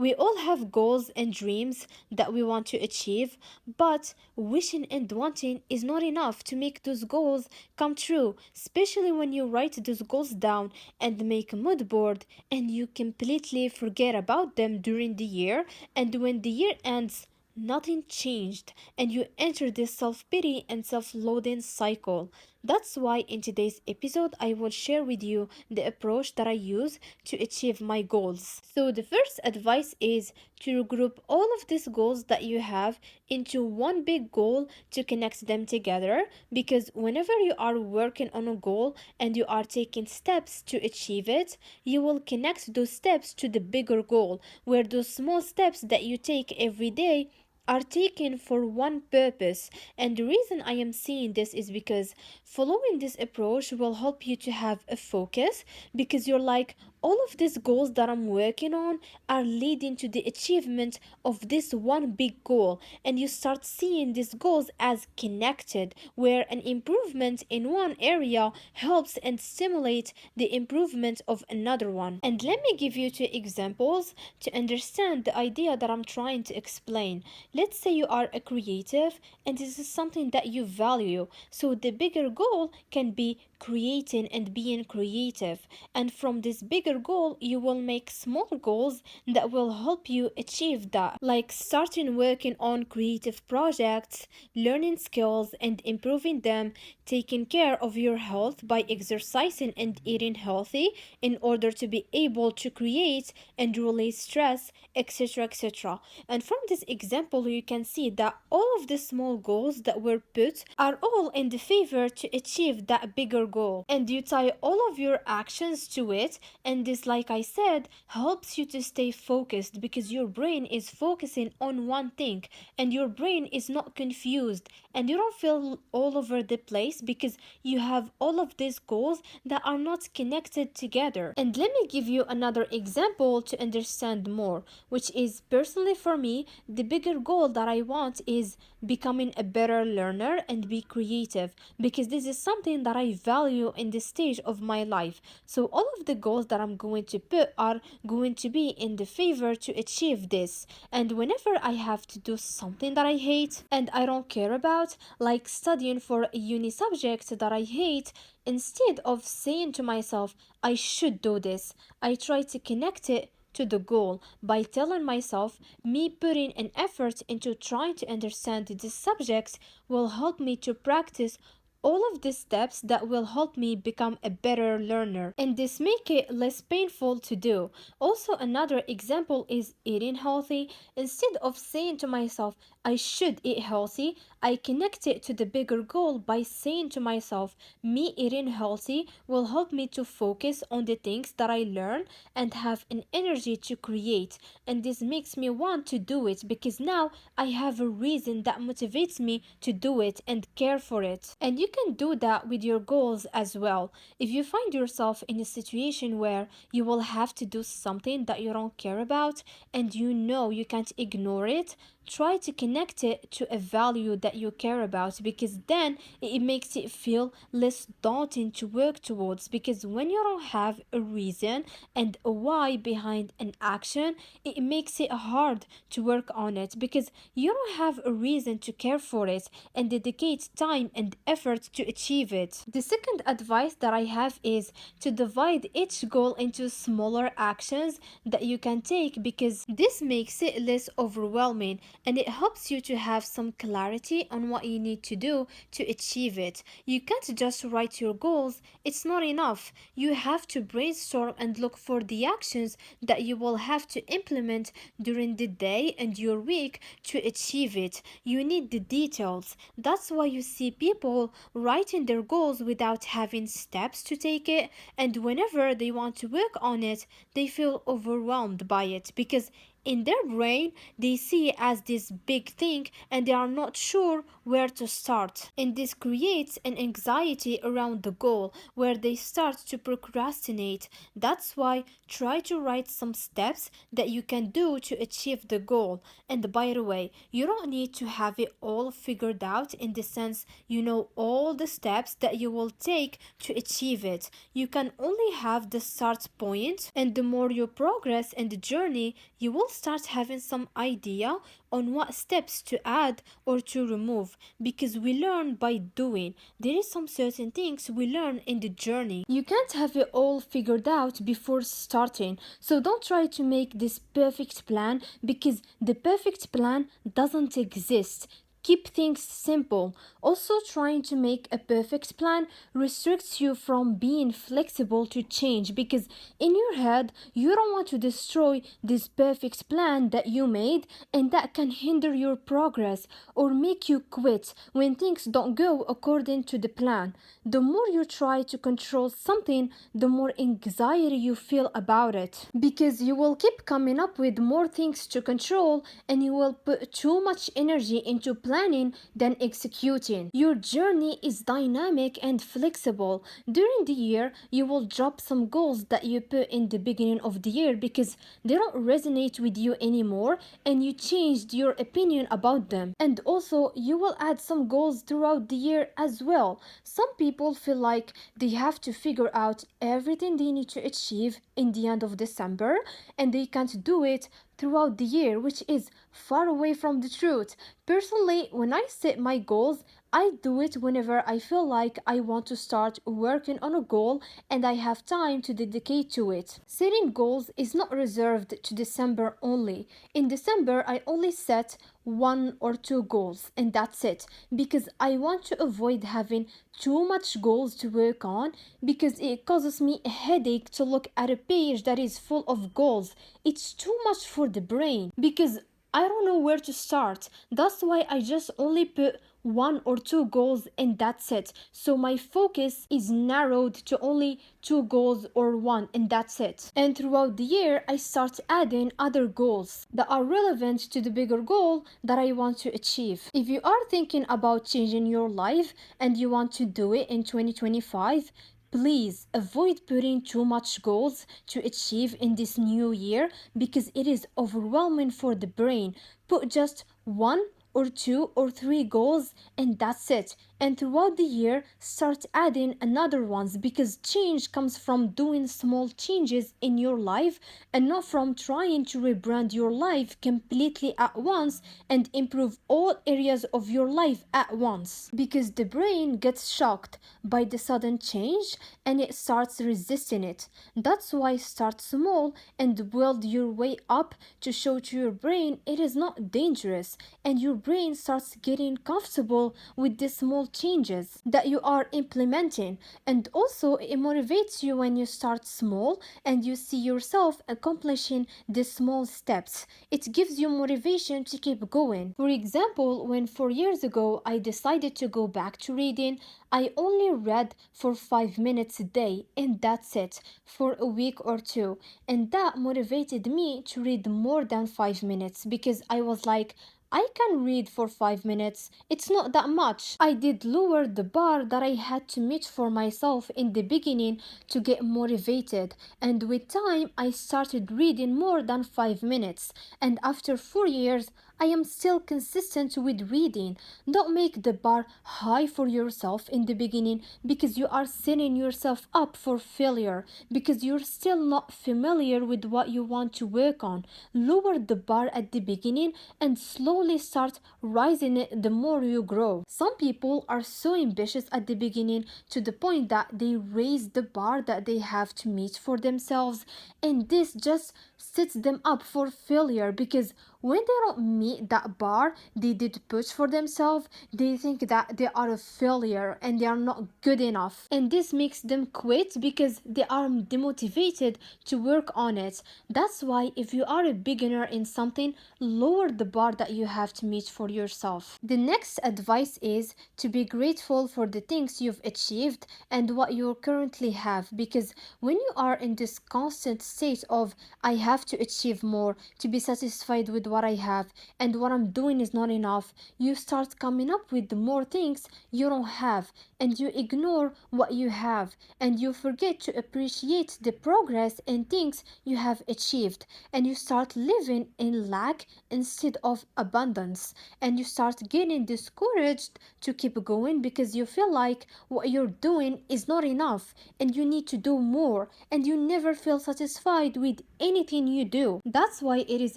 We all have goals and dreams that we want to achieve, but wishing and wanting is not enough to make those goals come true, especially when you write those goals down and make a mood board and you completely forget about them during the year, and when the year ends, nothing changed, and you enter this self pity and self loathing cycle. That's why in today's episode, I will share with you the approach that I use to achieve my goals. So, the first advice is to group all of these goals that you have into one big goal to connect them together, because whenever you are working on a goal and you are taking steps to achieve it, you will connect those steps to the bigger goal, where those small steps that you take every day are taken for one purpose. And the reason I am saying this is because following this approach will help you to have a focus, because you're like, all of these goals that I'm working on are leading to the achievement of this one big goal, and you start seeing these goals as connected, where an improvement in one area helps and stimulates the improvement of another one. And let me give you two examples to understand the idea that I'm trying to explain. Let's say you are a creative and this is something that you value. So the bigger goal can be creating and being creative. And from this bigger goal, you will make small goals that will help you achieve that, like starting working on creative projects, learning skills and improving them, taking care of your health by exercising and eating healthy in order to be able to create and release stress, etc. etc. And from this example, you can see that all of the small goals that were put are all in the favor to achieve that bigger goal. And you tie all of your actions to it, and this, like I said, helps you to stay focused, because your brain is focusing on one thing and your brain is not confused, and you don't feel all over the place because you have all of these goals that are not connected together. And let me give you another example to understand more, which is personally for me, the bigger goal that I want is becoming a better learner and be creative, because this is something that I value in this stage of my life. So all of the goals that I'm going to put are going to be in the favor to achieve this. And whenever I have to do something that I hate and I don't care about, like studying for a uni subject that I hate, instead of saying to myself, I should do this, I try to connect it to the goal by telling myself, me putting an effort into trying to understand this subject will help me to practice all of the steps that will help me become a better learner, and this make it less painful to do. Also, another example is eating healthy. Instead of saying to myself, I should eat healthy, I connect it to the bigger goal by saying to myself, me eating healthy will help me to focus on the things that I learn and have an energy to create. And this makes me want to do it, because now I have a reason that motivates me to do it and care for it. And you can do that with your goals as well. If you find yourself in a situation where you will have to do something that you don't care about and you know you can't ignore it, try to connect it to a value that you care about, because then it makes it feel less daunting to work towards. Because when you don't have a reason and a why behind an action, it makes it hard to work on it, because you don't have a reason to care for it and dedicate time and effort to achieve it. The second advice that I have is to divide each goal into smaller actions that you can take, because this makes it less overwhelming and it helps you to have some clarity on what you need to do to achieve it. You can't just write your goals, it's not enough. You have to brainstorm and look for the actions that you will have to implement during the day and your week to achieve it. You need the details. That's why you see people writing their goals without having steps to take it, and whenever they want to work on it, they feel overwhelmed by it, because in their brain they see it as this big thing and they are not sure where to start, and this creates an anxiety around the goal where they start to procrastinate. That's why try to write some steps that you can do to achieve the goal. And by the way, you don't need to have it all figured out in the sense you know all the steps that you will take to achieve it. You can only have the start point, and the more you progress in the journey, you will start having some idea on what steps to add or to remove, because we learn by doing. There is some certain things we learn in the journey. You can't have it all figured out before starting. So don't try to make this perfect plan, because the perfect plan doesn't exist. Keep things simple. Also, trying to make a perfect plan restricts you from being flexible to change, because in your head, you don't want to destroy this perfect plan that you made, and that can hinder your progress or make you quit when things don't go according to the plan. The more you try to control something, the more anxiety you feel about it, because you will keep coming up with more things to control, and you will put too much energy into planning than executing. Your journey is dynamic and flexible. During the year, you will drop some goals that you put in the beginning of the year because they don't resonate with you anymore, and you changed your opinion about them. And also, you will add some goals throughout the year as well. Some people feel like they have to figure out everything they need to achieve in the end of December, and they can't do it throughout the year, which is far away from the truth. Personally, when I set my goals, I do it whenever I feel like I want to start working on a goal and I have time to dedicate to it. Setting goals is not reserved to December only. In December, I only set 1 or 2 goals, and that's it, because I want to avoid having too much goals to work on, because it causes me a headache to look at a page that is full of goals. It's too much for the brain, because I don't know where to start. That's why I just only put 1 or 2 goals, and that's it. So my focus is narrowed to only 2 goals or one, and that's it. And throughout the year, I start adding other goals that are relevant to the bigger goal that I want to achieve. If you are thinking about changing your life and you want to do it in 2025, please avoid putting too much goals to achieve in this new year, because it is overwhelming for the brain. Put just 1 or 2 or 3 goals, and that's it. And throughout the year, start adding another ones, because change comes from doing small changes in your life, and not from trying to rebrand your life completely at once and improve all areas of your life at once. Because the brain gets shocked by the sudden change and it starts resisting it. That's why start small and build your way up to show to your brain it is not dangerous, and your brain starts getting comfortable with the small changes that you are implementing. And also, it motivates you when you start small and you see yourself accomplishing the small steps. It gives you motivation to keep going. For example, when 4 years ago I decided to go back to reading, I only read for 5 minutes a day, and that's it, for a week or two. And that motivated me to read more than 5 minutes, because I was like, I can read for 5 minutes. It's not that much. I did lower the bar that I had to meet for myself in the beginning to get motivated. And with time, I started reading more than 5 minutes. And after 4 years, I am still consistent with reading. Don't make the bar high for yourself in the beginning, because you are setting yourself up for failure, because you're still not familiar with what you want to work on. Lower the bar at the beginning and slowly start rising it the more you grow. Some people are so ambitious at the beginning to the point that they raise the bar that they have to meet for themselves, and this just sets them up for failure, because when they don't meet that bar they did put for themselves, they think that they are a failure and they are not good enough. And this makes them quit because they are demotivated to work on it. That's why if you are a beginner in something, lower the bar that you have to meet for yourself. The next advice is to be grateful for the things you've achieved and what you currently have, because when you are in this constant state of I have to achieve more to be satisfied with what I have, and what I'm doing is not enough, you start coming up with more things you don't have, and you ignore what you have, and you forget to appreciate the progress and things you have achieved, and you start living in lack instead of abundance, and you start getting discouraged to keep going because you feel like what you're doing is not enough and you need to do more, and you never feel satisfied with anything you do. That's why it is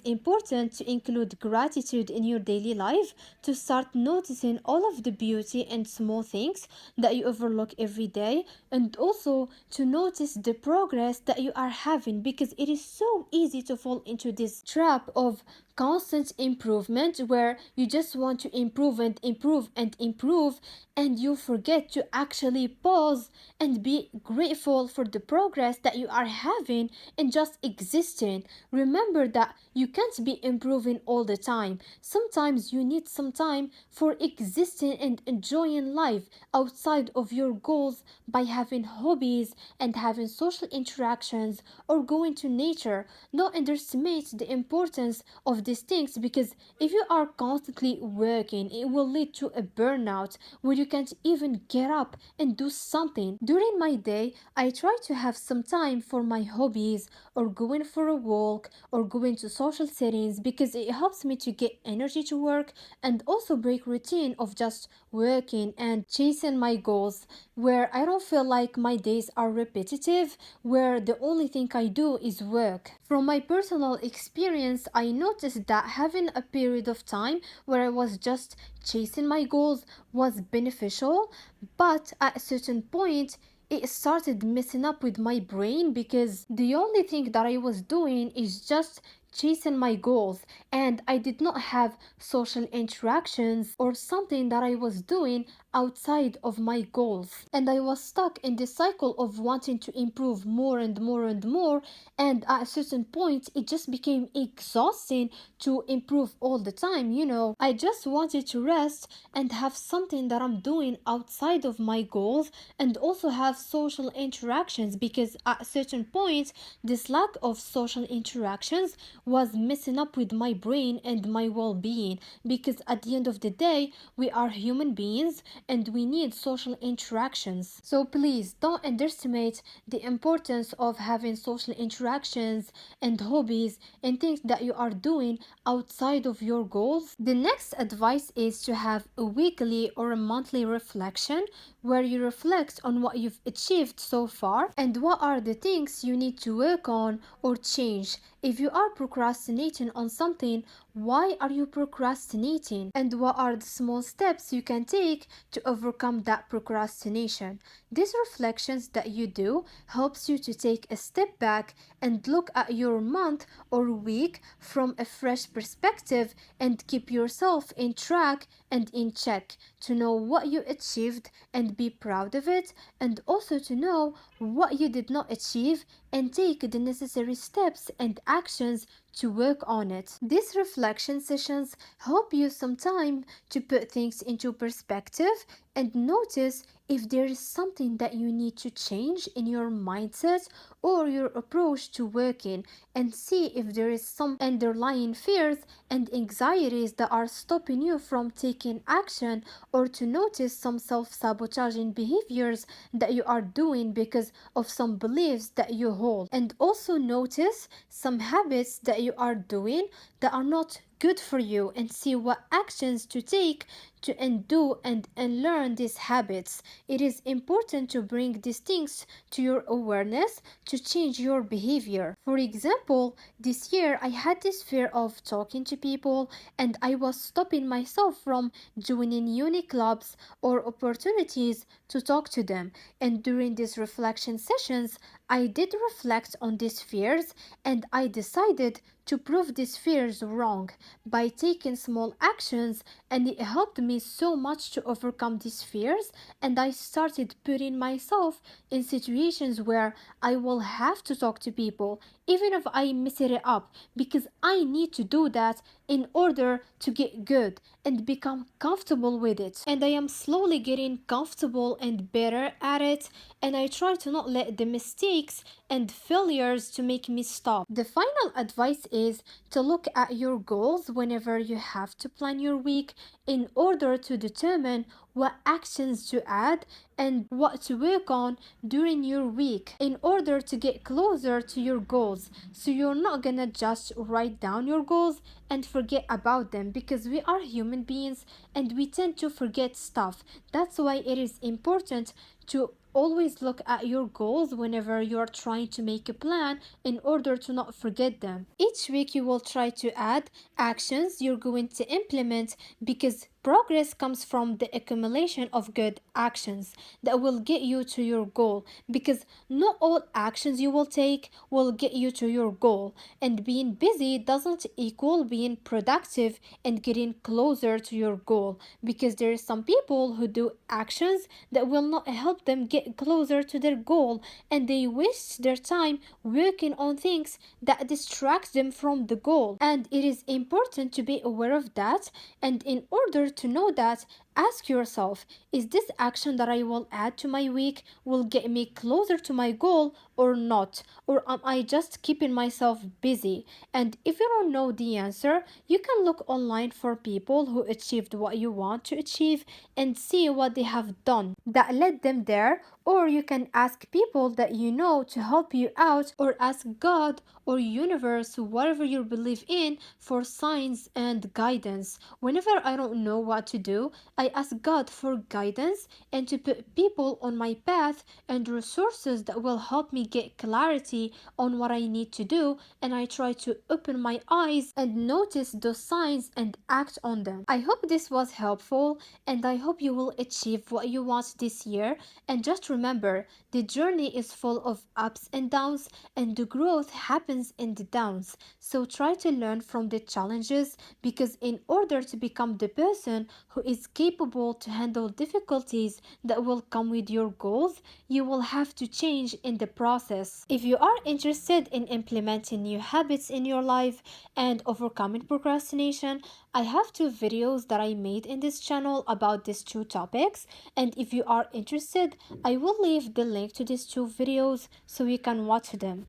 important to include gratitude in your daily life, to start noticing all of the beauty and small things that you overlook every day, and also to notice the progress that you are having, because it is so easy to fall into this trap of constant improvement where you just want to improve and improve and improve, and you forget to actually pause and be grateful for the progress that you are having and just existing. Remember that you can't be improving all the time. Sometimes you need some time for existing and enjoying life outside of your goals by having hobbies and having social interactions or going to nature. Don't underestimate the importance of these things, because if you are constantly working, it will lead to a burnout where you can't even get up and do something. During my day, I try to have some time for my hobbies or going for a walk or going to social settings, because it helps me to get energy to work and also break routine of just working and chasing my goals, where I don't feel like my days are repetitive, where the only thing I do is work. From my personal experience, I noticed that having a period of time where I was just chasing my goals was beneficial, but at a certain point, it started messing up with my brain, because the only thing that I was doing is just chasing my goals, and I did not have social interactions or something that I was doing outside of my goals, and I was stuck in this cycle of wanting to improve more and more and more, and at a certain point it just became exhausting to improve all the time. I just wanted to rest and have something that I'm doing outside of my goals, and also have social interactions, because at a certain point this lack of social interactions was messing up with my brain and my well-being, because at the end of the day we are human beings and we need social interactions. So please don't underestimate the importance of having social interactions and hobbies and things that you are doing outside of your goals. The next advice is to have a weekly or a monthly reflection, where you reflect on what you've achieved so far and what are the things you need to work on or change. If you are procrastinating on something, why are you procrastinating? And what are the small steps you can take to overcome that procrastination? These reflections that you do helps you to take a step back and look at your month or week from a fresh perspective, and keep yourself in track and in check, to know what you achieved and be proud of it, and also to know what you did not achieve and take the necessary steps and actions to work on it. These reflection sessions help you sometime to put things into perspective and notice if there is something that you need to change in your mindset or your approach to working, and see if there is some underlying fears and anxieties that are stopping you from taking action, or to notice some self-sabotaging behaviors that you are doing because of some beliefs that you hold, and also notice some habits that you are doing that are not good for you, and see what actions to take to undo and unlearn these habits. It is important to bring these things to your awareness to change your behavior. For example, this year I had this fear of talking to people, and I was stopping myself from joining uni clubs or opportunities to talk to them. And during these reflection sessions, I did reflect on these fears, and I decided to prove these fears wrong by taking small actions, and it helped me so much to overcome these fears. And I started putting myself in situations where I will have to talk to people even if I mess it up, because I need to do that in order to get good and become comfortable with it. And I am slowly getting comfortable and better at it, and I try to not let the mistakes and failures to make me stop. The final advice is to look at your goals whenever you have to plan your week, in order to determine what actions to add and what to work on during your week in order to get closer to your goals. So you're not gonna just write down your goals and forget about them, because we are human beings and we tend to forget stuff. That's why it is important to always look at your goals whenever you're trying to make a plan in order to not forget them. Each week, you will try to add actions you're going to implement because progress comes from the accumulation of good actions that will get you to your goal, because not all actions you will take will get you to your goal, and being busy doesn't equal being productive and getting closer to your goal, because there are some people who do actions that will not help them get closer to their goal, and they waste their time working on things that distract them from the goal. And it is important to be aware of that, and in order to know that, ask yourself, is this action that I will add to my week will get me closer to my goal or not? Or am I just keeping myself busy? And if you don't know the answer, you can look online for people who achieved what you want to achieve and see what they have done that led them there, or you can ask people that you know to help you out, or ask God or universe, whatever you believe in, for signs and guidance. Whenever I don't know what to do, I ask God for guidance and to put people on my path and resources that will help me get clarity on what I need to do, and I try to open my eyes and notice those signs and act on them. I hope this was helpful, and I hope you will achieve what you want this year. And just remember, the journey is full of ups and downs, and the growth happens in the downs. So try to learn from the challenges, because in order to become the person who is capable to handle difficulties that will come with your goals, you will have to change in the process. If you are interested in implementing new habits in your life and overcoming procrastination, I have two videos that I made in this channel about these two topics, and if you are interested, I will leave the link to these two videos so you can watch them.